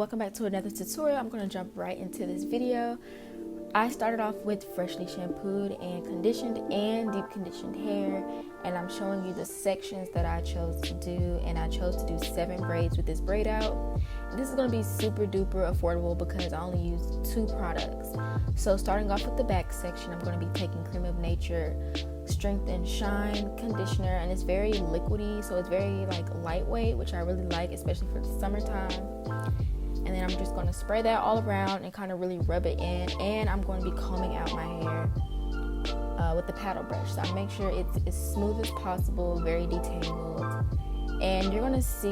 welcome back to another tutorial. I'm going to jump right into this video. I started off with freshly shampooed and conditioned and deep conditioned hair, and I'm showing you the sections that I chose to do, and I chose to do 7 braids with this braid out. This is going to be super duper affordable because I only used 2 products. So starting off with the back section, I'm going to be taking Cream of Nature Strength and Shine conditioner, and it's very liquidy, so it's very lightweight, which I really like, especially for the summertime. And then I'm just going to spray that all around and kind of really rub it in, and I'm going to be combing out my hair with the paddle brush, so I make sure it's as smooth as possible, very detangled. And you're going to see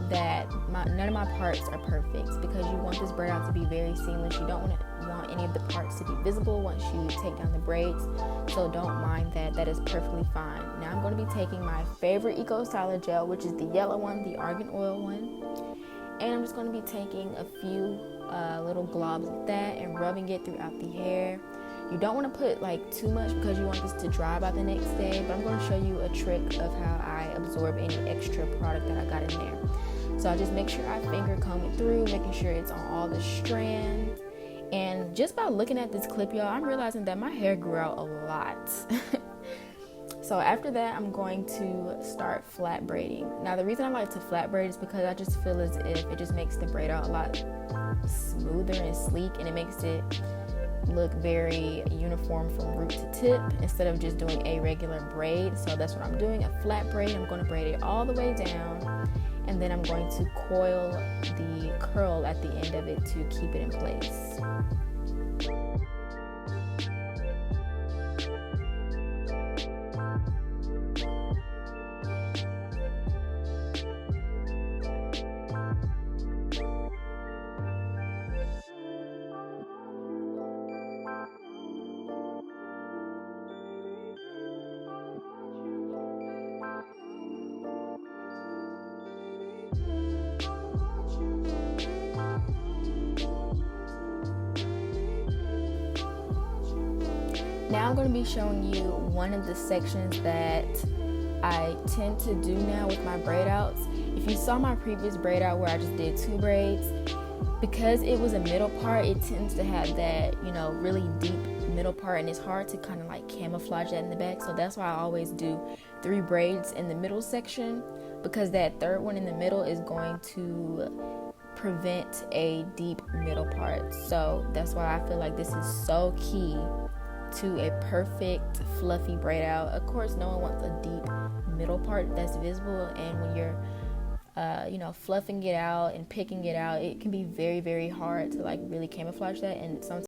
that none of my parts are perfect because you want this braid out to be very seamless. You don't want any of the parts to be visible once you take down the braids, so don't mind that. That is perfectly fine. Now I'm going to be taking my favorite Eco Styler gel, which is the yellow one, the argan oil one, and I'm just going to be taking a few little globs of that and rubbing it throughout the hair. You don't want to put too much because you want this to dry by the next day, but I'm going to show you a trick of how I absorb any extra product that I got in there. So I just make sure I finger comb it through, making sure it's on all the strands. And just by looking at this clip, y'all, I'm realizing that my hair grew out a lot. So after that, I'm going to start flat braiding. Now the reason I like to flat braid is because I just feel as if it just makes the braid out a lot smoother and sleek, and it makes it look very uniform from root to tip instead of just doing a regular braid. So that's what I'm doing, a flat braid. I'm going to braid it all the way down, and then I'm going to coil the curl at the end of it to keep it in place. Now I'm going to be showing you one of the sections that I tend to do now with my braid outs. If you saw my previous braid out where I just did 2 braids, because it was a middle part, it tends to have that, really deep middle part, and it's hard to kind of camouflage that in the back. So that's why I always do 3 braids in the middle section, because that third one in the middle is going to prevent a deep middle part. So that's why I feel like this is so key to a perfect fluffy braid out. Of course, no one wants a deep middle part that's visible, and when you're fluffing it out and picking it out, it can be very, very hard to really camouflage that, and sometimes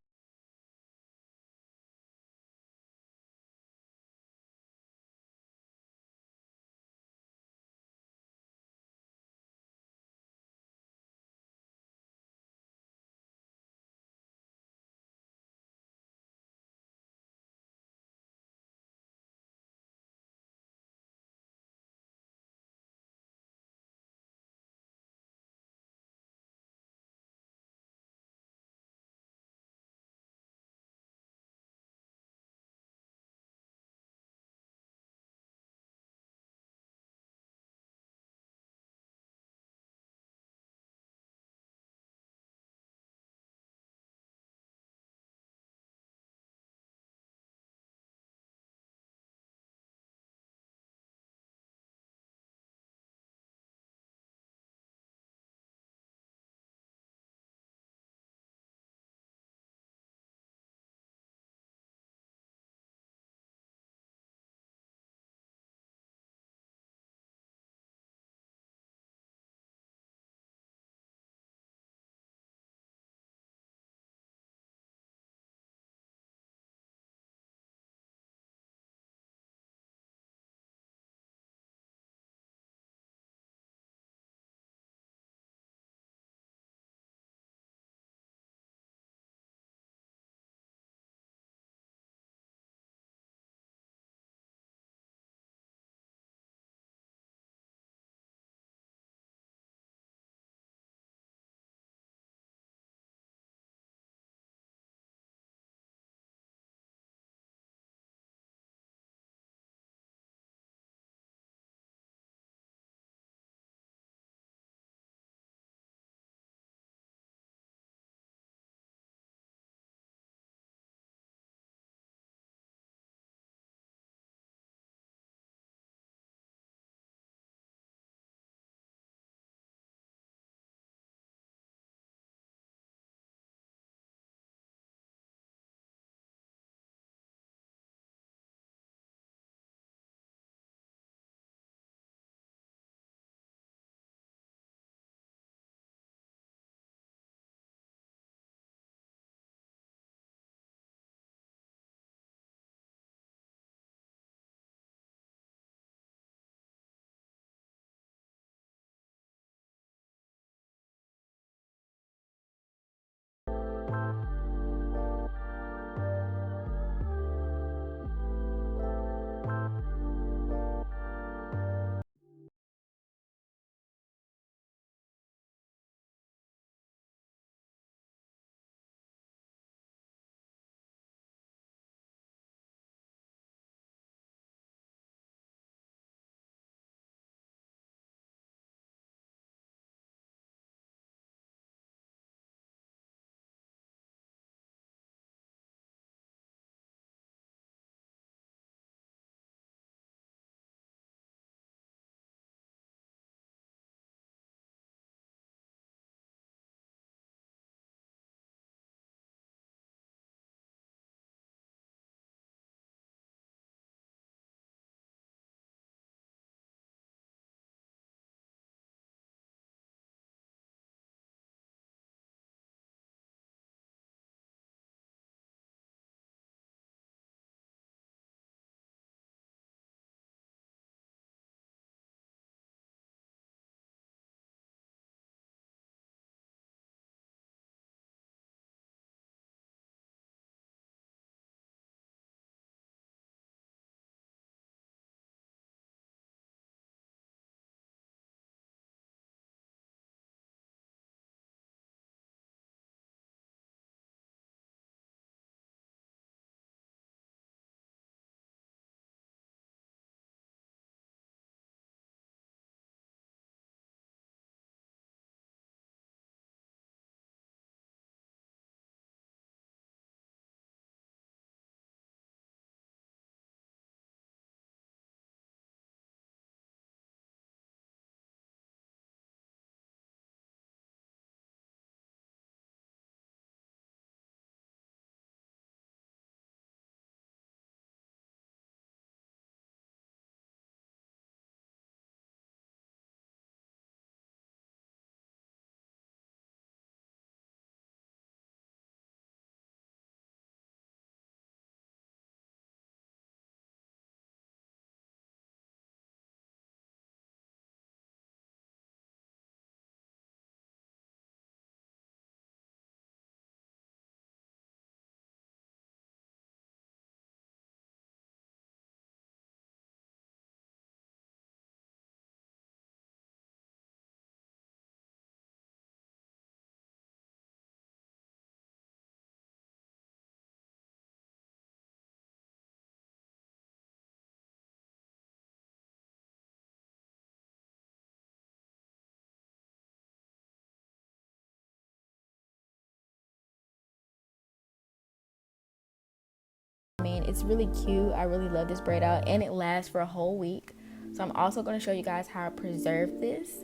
mean, it's really cute. I really love this braid out, and it lasts for a whole week. So I'm also going to show you guys how I preserve this.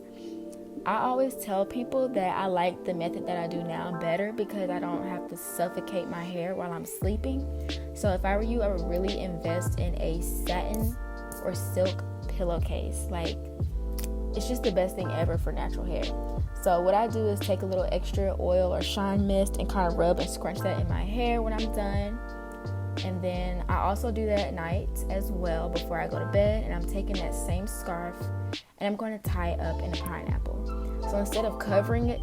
I always tell people that I like the method that I do now better because I don't have to suffocate my hair while I'm sleeping. So if I were you, I would really invest in a satin or silk pillowcase. Like, it's just the best thing ever for natural hair. So what I do is take a little extra oil or shine mist and kind of rub and scrunch that in my hair when I'm done. And then I also do that at night as well before I go to bed. And I'm taking that same scarf and I'm going to tie it up in a pineapple. So instead of covering it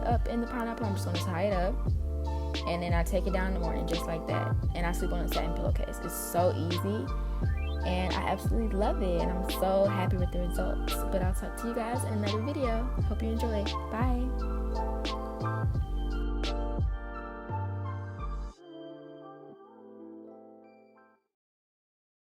up in the pineapple, I'm just going to tie it up. And then I take it down in the morning just like that. And I sleep on a satin pillowcase. It's so easy. And I absolutely love it. And I'm so happy with the results. But I'll talk to you guys in another video. Hope you enjoy. Bye.